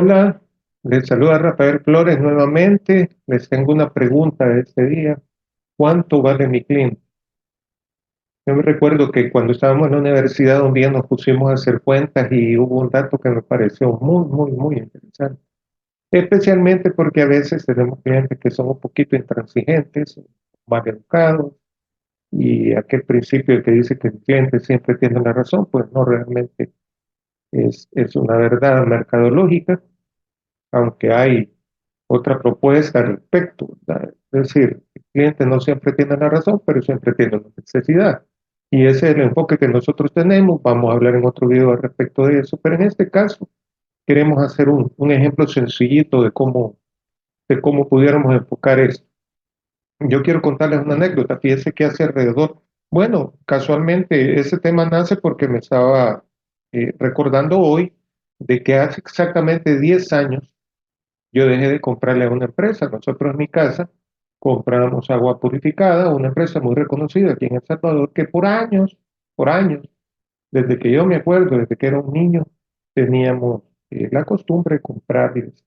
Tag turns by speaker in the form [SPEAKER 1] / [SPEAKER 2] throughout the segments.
[SPEAKER 1] Hola, les saluda Rafael Flores nuevamente. Les tengo una pregunta de este día. ¿Cuánto vale mi cliente? Yo me recuerdo que cuando estábamos en la universidad un día nos pusimos a hacer cuentas y hubo un dato que me pareció muy interesante. Especialmente porque a veces tenemos clientes que son un poquito intransigentes, mal educados, y aquel principio que dice que el cliente siempre tiene la razón, pues no realmente es una verdad mercadológica, aunque hay otra propuesta al respecto, ¿verdad? Es decir, el cliente no siempre tiene la razón, pero siempre tiene una necesidad. Y ese es el enfoque que nosotros tenemos. Vamos a hablar en otro video al respecto de eso, pero en este caso queremos hacer un ejemplo sencillito de cómo pudiéramos enfocar esto. Yo quiero contarles una anécdota. Fíjense que hace alrededor, bueno, casualmente ese tema nace porque me estaba recordando hoy de que hace exactamente 10 años yo dejé de comprarle a una empresa. Nosotros en mi casa compramos agua purificada, una empresa muy reconocida aquí en El Salvador, que por años, desde que yo me acuerdo, desde que era un niño, teníamos la costumbre de comprarles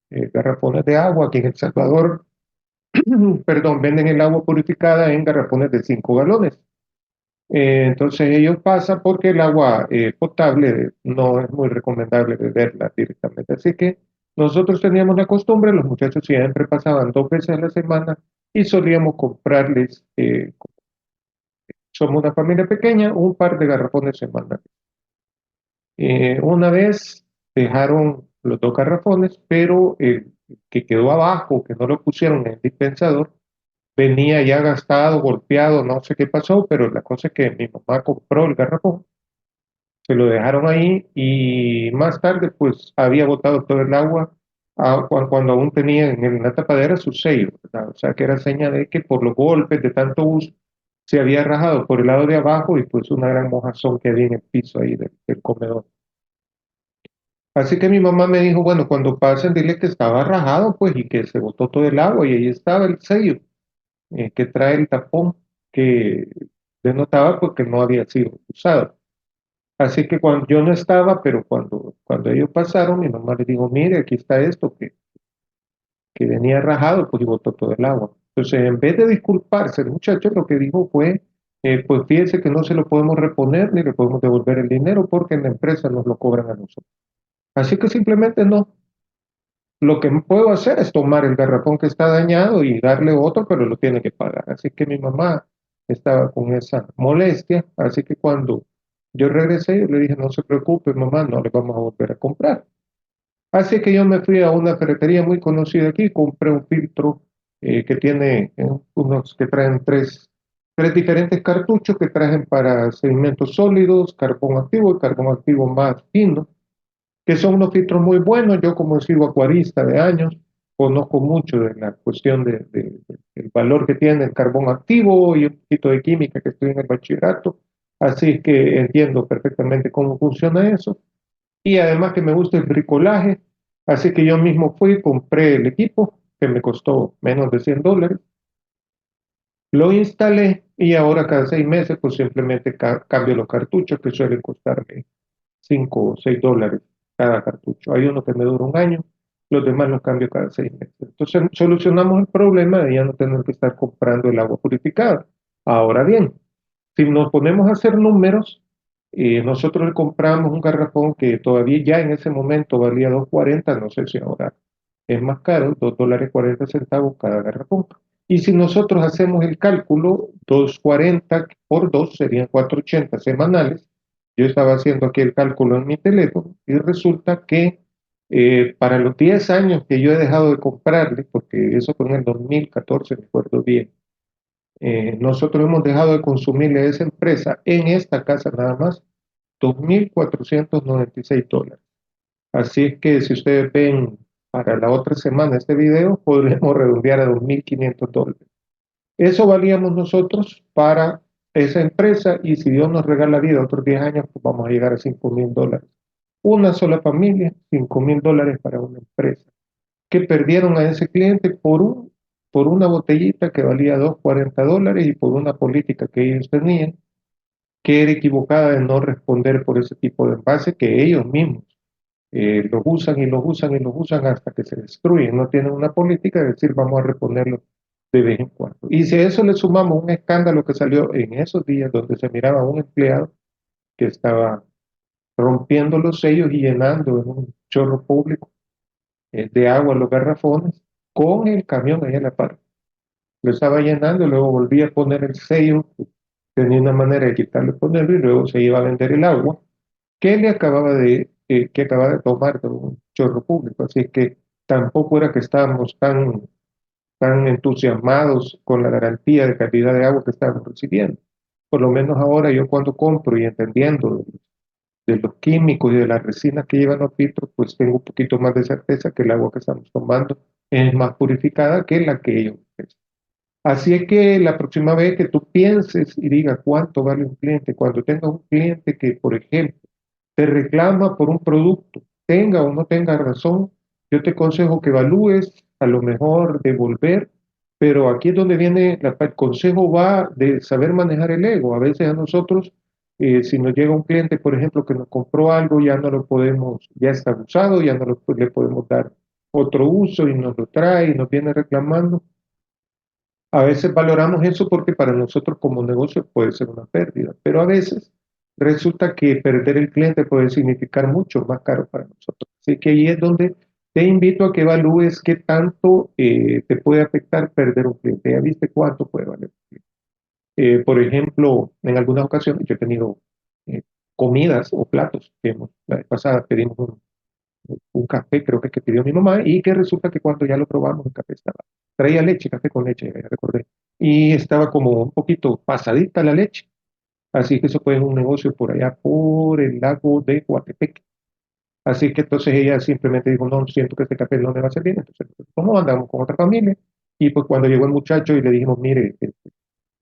[SPEAKER 1] garrafones de agua. Aquí en El Salvador, perdón, venden el agua purificada en garrafones de 5 galones. Entonces ellos pasan porque el agua potable no es muy recomendable beberla directamente. Así que nosotros teníamos la costumbre, los muchachos siempre pasaban 2 veces a la semana y solíamos comprarles, somos una familia pequeña, un par de garrafones semanales. Una vez dejaron los 2 garrafones, pero el que quedó abajo, que no lo pusieron en el dispensador, venía ya gastado, golpeado, no sé qué pasó, pero la cosa es que mi mamá compró el garrafón, se lo dejaron ahí y más tarde pues había botado todo el agua cuando aún tenía en la tapadera su sello, ¿verdad? O sea que era señal de que por los golpes de tanto uso se había rajado por el lado de abajo y pues una gran mojazón que había en el piso ahí del comedor. Así que mi mamá me dijo, bueno, cuando pasen dile que estaba rajado pues y que se botó todo el agua y ahí estaba el sello que trae el tapón que denotaba porque no había sido usado. Así que cuando yo no estaba, pero cuando ellos pasaron, mi mamá les dijo, mire, aquí está esto que venía rajado, pues y botó todo el agua. Entonces, en vez de disculparse, el muchacho lo que dijo fue, pues fíjese que no se lo podemos reponer ni le podemos devolver el dinero porque en la empresa nos lo cobran a nosotros. Así que simplemente no. Lo que puedo hacer es tomar el garrafón que está dañado y darle otro, pero lo tiene que pagar. Así que mi mamá estaba con esa molestia. Así que cuando yo regresé, yo le dije, no se preocupe, mamá, no le vamos a volver a comprar. Así que yo me fui a una ferretería muy conocida aquí, compré un filtro que tiene unos que traen tres diferentes cartuchos que traen para sedimentos sólidos, carbón activo y carbón activo más fino, que son unos filtros muy buenos. Yo como he sido acuarista de años, conozco mucho de la cuestión del valor que tiene el carbón activo y un poquito de química que estoy en el bachillerato, así que entiendo perfectamente cómo funciona eso. Y además que me gusta el bricolaje, así que yo mismo fui, compré el equipo, que me costó menos de $100, lo instalé y ahora cada 6 meses pues simplemente cambio los cartuchos que suelen costarme $5 o $6 cada cartucho. Hay uno que me dura un año, los demás los cambio cada 6 meses. Entonces solucionamos el problema de ya no tener que estar comprando el agua purificada. Ahora bien, si nos ponemos a hacer números, nosotros le compramos un garrafón que todavía ya en ese momento valía 2.40, no sé si ahora es más caro, $2.40 cada garrafón. Y si nosotros hacemos el cálculo, 2.40 por 2 serían 4.80 semanales. Yo estaba haciendo aquí el cálculo en mi teléfono y resulta que para los 10 años que yo he dejado de comprarle, porque eso fue en el 2014, me acuerdo bien, nosotros hemos dejado de consumirle a esa empresa en esta casa nada más $2.496. Así es que si ustedes ven para la otra semana este video, podremos redondear a $2.500. Eso valíamos nosotros para esa empresa y si Dios nos regala vida otros 10 años, pues vamos a llegar a $5.000. Una sola familia, $5.000 para una empresa que perdieron a ese cliente por una botellita que valía $2.40 y por una política que ellos tenían, que era equivocada de no responder por ese tipo de envase que ellos mismos los usan y los usan y los usan hasta que se destruyen. No tienen una política de decir vamos a reponerlo de vez en cuando. Y si a eso le sumamos un escándalo que salió en esos días donde se miraba a un empleado que estaba rompiendo los sellos y llenando en un chorro público de agua los garrafones con el camión ahí a la par. Lo estaba llenando, luego volvía a poner el sello, tenía una manera de quitarlo y ponerlo, y luego se iba a vender el agua que acababa de tomar de un chorro público. Así que tampoco era que estábamos tan entusiasmados con la garantía de calidad de agua que estábamos recibiendo. Por lo menos ahora yo cuando compro y entendiendo de los químicos y de las resinas que llevan los filtros, pues tengo un poquito más de certeza que el agua que estamos tomando es más purificada que la que ellos utilizan. Así es que la próxima vez que tú pienses y digas cuánto vale un cliente, cuando tengas un cliente que, por ejemplo, te reclama por un producto, tenga o no tenga razón, yo te aconsejo que evalúes, a lo mejor devolver, pero aquí es donde viene, el consejo va de saber manejar el ego. A veces a nosotros, si nos llega un cliente, por ejemplo, que nos compró algo, ya no lo podemos, ya está usado, ya no le podemos dar otro uso y nos lo trae y nos viene reclamando. A veces valoramos eso porque para nosotros como negocio puede ser una pérdida, pero a veces resulta que perder el cliente puede significar mucho más caro para nosotros. Así que ahí es donde te invito a que evalúes qué tanto te puede afectar perder un cliente. Ya viste cuánto puede valer. Por ejemplo, en algunas ocasiones yo he tenido comidas o platos que la vez pasada pedimos un café, creo que pidió mi mamá, y que resulta que cuando ya lo probamos, el café traía leche, café con leche, ya recordé, y estaba como un poquito pasadita la leche, así que eso fue un negocio por allá, por el lago de Guatepeque. Así que entonces ella simplemente dijo, no, siento que este café no me va a servir, entonces, ¿cómo andamos con otra familia? Y pues cuando llegó el muchacho y le dijimos, mire,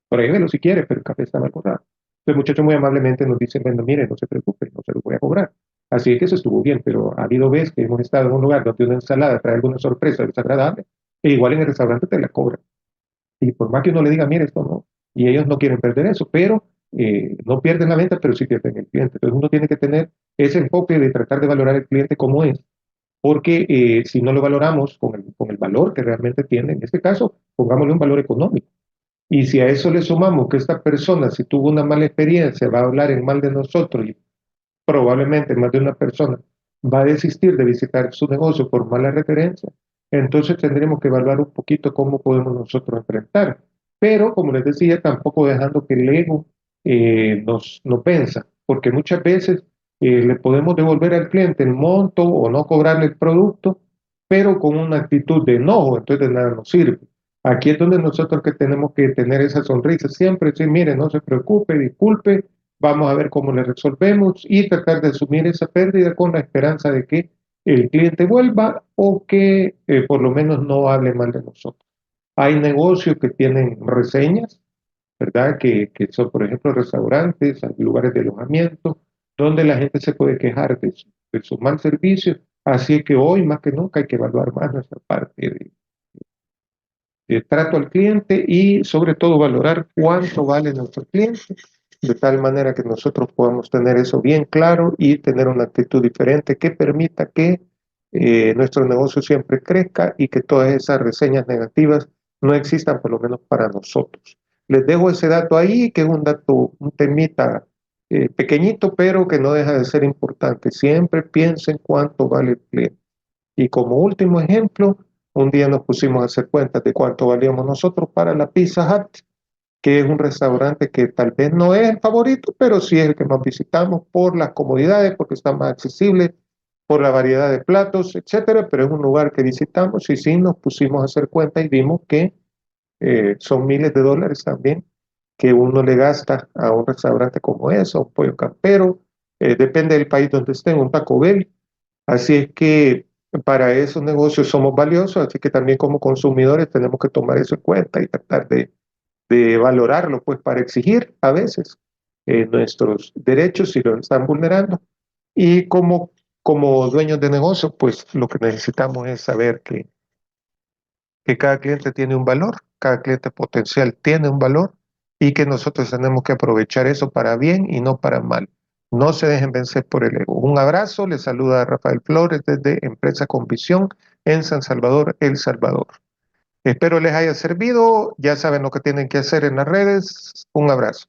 [SPEAKER 1] pruébelo si quiere, pero el café está mal cortado. El muchacho muy amablemente nos dice, bueno, mire, no se preocupe, no se lo voy a cobrar. Así que eso estuvo bien, pero ha habido veces que hemos estado en un lugar donde una ensalada trae alguna sorpresa desagradable, e igual en el restaurante te la cobran. Y por más que uno le diga, mire, esto no, y ellos no quieren perder eso, pero no pierden la venta, pero sí pierden el cliente. Entonces uno tiene que tener ese enfoque de tratar de valorar el cliente como es, porque si no lo valoramos con el valor que realmente tiene, en este caso, pongámosle un valor económico. Y si a eso le sumamos que esta persona, si tuvo una mala experiencia, va a hablar en mal de nosotros y probablemente más de una persona va a desistir de visitar su negocio por mala referencia, entonces tendremos que evaluar un poquito cómo podemos nosotros enfrentar. Pero, como les decía, tampoco dejando que el ego nos venza, porque muchas veces le podemos devolver al cliente el monto o no cobrarle el producto, pero con una actitud de enojo, entonces de nada nos sirve. Aquí es donde nosotros que tenemos que tener esa sonrisa, siempre decir, mire, no se preocupe, disculpe, vamos a ver cómo le resolvemos y tratar de asumir esa pérdida con la esperanza de que el cliente vuelva o que por lo menos no hable mal de nosotros. Hay negocios que tienen reseñas, ¿verdad? Que son, por ejemplo, restaurantes, hay lugares de alojamiento, donde la gente se puede quejar de su mal servicio. Así que hoy, más que nunca, hay que evaluar más nuestra parte de trato al cliente y sobre todo valorar cuánto vale nuestro cliente, de tal manera que nosotros podamos tener eso bien claro y tener una actitud diferente que permita que nuestro negocio siempre crezca y que todas esas reseñas negativas no existan, por lo menos para nosotros. Les dejo ese dato ahí, que es un dato, un temita pequeñito, pero que no deja de ser importante. Siempre piensen cuánto vale el cliente. Y como último ejemplo, un día nos pusimos a hacer cuentas de cuánto valíamos nosotros para la Pizza Hut, que es un restaurante que tal vez no es el favorito, pero sí es el que más visitamos por las comodidades, porque está más accesible, por la variedad de platos, etcétera, pero es un lugar que visitamos y sí nos pusimos a hacer cuentas y vimos que son miles de dólares también que uno le gasta a un restaurante como ese, un pollo campero, depende del país donde estén, un Taco Bell. Así es que para esos negocios somos valiosos, así que también como consumidores tenemos que tomar eso en cuenta y tratar de valorarlo, pues para exigir a veces nuestros derechos si los están vulnerando. Y como dueños de negocio, pues lo que necesitamos es saber que cada cliente tiene un valor, cada cliente potencial tiene un valor y que nosotros tenemos que aprovechar eso para bien y no para mal. No se dejen vencer por el ego. Un abrazo, les saluda Rafael Flores desde Empresa con Visión en San Salvador, El Salvador. Espero les haya servido, ya saben lo que tienen que hacer en las redes. Un abrazo.